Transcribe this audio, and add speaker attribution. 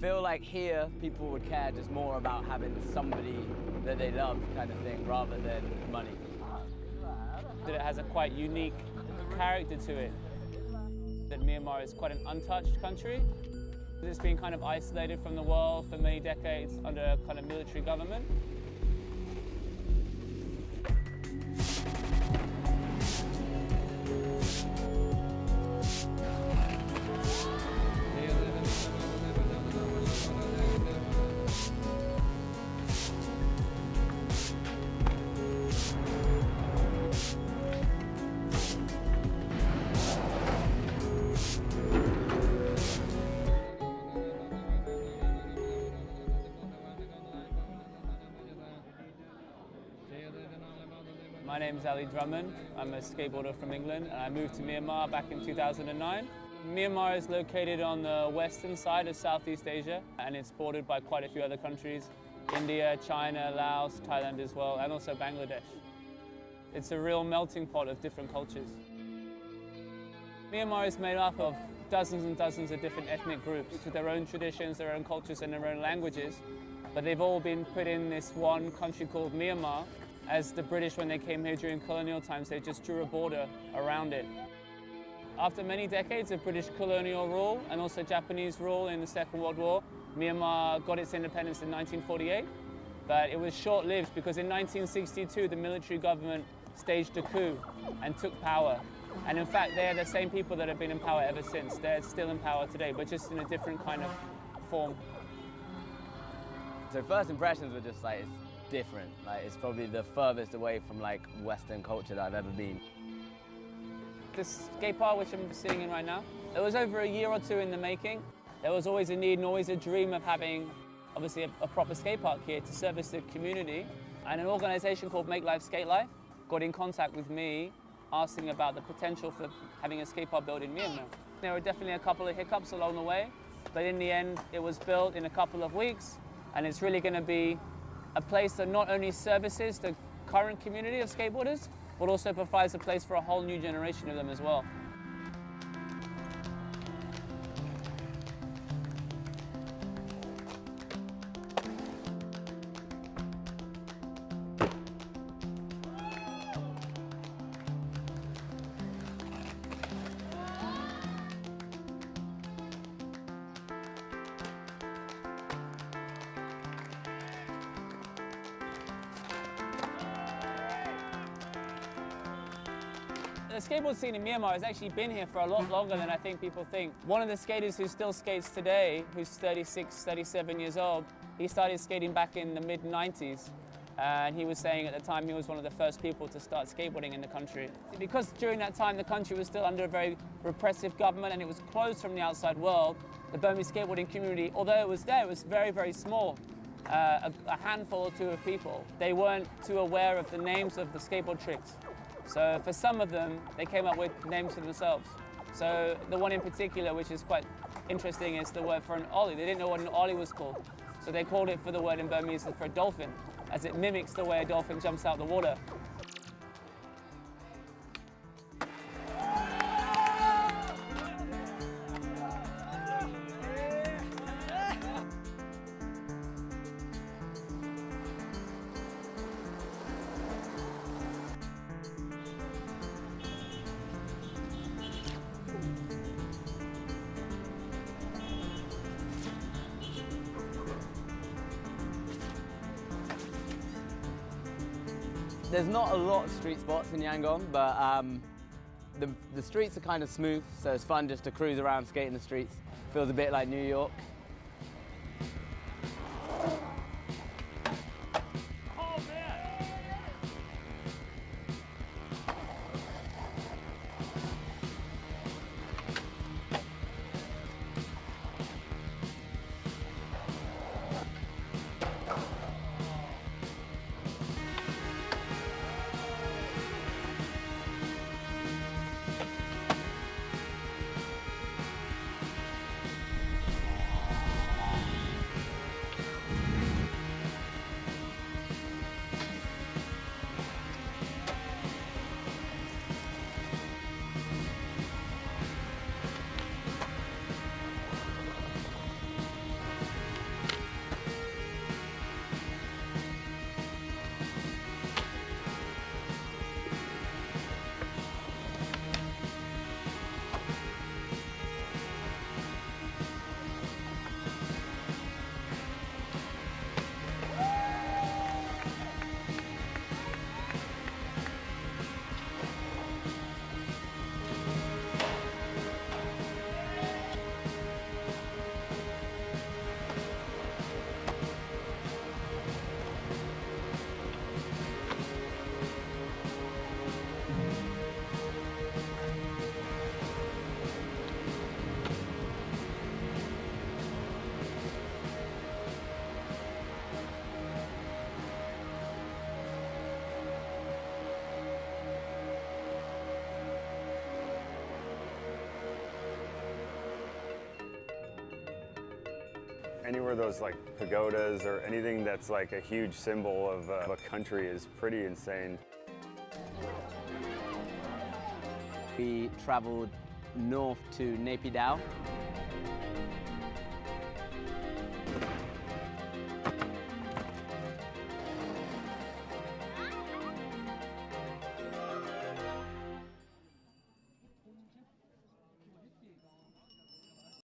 Speaker 1: feel like here people would care just more about having somebody that they love kind of thing rather than money.
Speaker 2: That it has a quite unique character to it. That Myanmar is quite an untouched country. It's been kind of isolated from the world for many decades under a kind of military government. My name is Ali Drummond. I'm a skateboarder from England and I moved to Myanmar back in 2009. Myanmar is located on the western side of Southeast Asia and it's bordered by quite a few other countries. India, China, Laos, Thailand as well, and also Bangladesh. It's a real melting pot of different cultures. Myanmar is made up of dozens and dozens of different ethnic groups with their own traditions, their own cultures and their own languages. But they've all been put in this one country called Myanmar. As the British, when they came here during colonial times, they just drew a border around it. After many decades of British colonial rule and also Japanese rule in the Second World War, Myanmar got its independence in 1948, but it was short-lived because in 1962 the military government staged a coup and took power. And in fact, they're the same people that have been in power ever since. They're still in power today, but just in a different kind of form.
Speaker 1: So first impressions were just like, it's different. Like, it's probably the furthest away from like Western culture that I've ever been.
Speaker 2: This skatepark, which I'm sitting in right now, it was over a year or two in the making. There was always a need and always a dream of having, obviously, a proper skatepark here to service the community. And an organisation called Make Life Skate Life got in contact with me, asking about the potential for having a skatepark built in Myanmar. There were definitely a couple of hiccups along the way, but in the end, it was built in a couple of weeks, and it's really going to be a place that not only services the current community of skateboarders, but also provides a place for a whole new generation of them as well. The skateboard scene in Myanmar has actually been here for a lot longer than I think people think. One of the skaters who still skates today, who's 36, 37 years old, he started skating back in the mid-90s. And he was saying at the time he was one of the first people to start skateboarding in the country. Because during that time the country was still under a very repressive government and it was closed from the outside world, the Burmese skateboarding community, although it was there, it was very, very small. A handful or two of people. They weren't too aware of the names of the skateboard tricks. So for some of them, they came up with names for themselves. So the one in particular, which is quite interesting, is the word for an ollie. They didn't know what an ollie was called. So they called it for the word in Burmese for a dolphin, as it mimics the way a dolphin jumps out the water.
Speaker 1: There's not a lot of street spots in Yangon, but the streets are kind of smooth, so it's fun just to cruise around, skate in the streets. Feels a bit like New York.
Speaker 3: Anywhere those like pagodas or anything that's like a huge symbol of a country is pretty insane.
Speaker 1: We traveled north to Naypyidaw.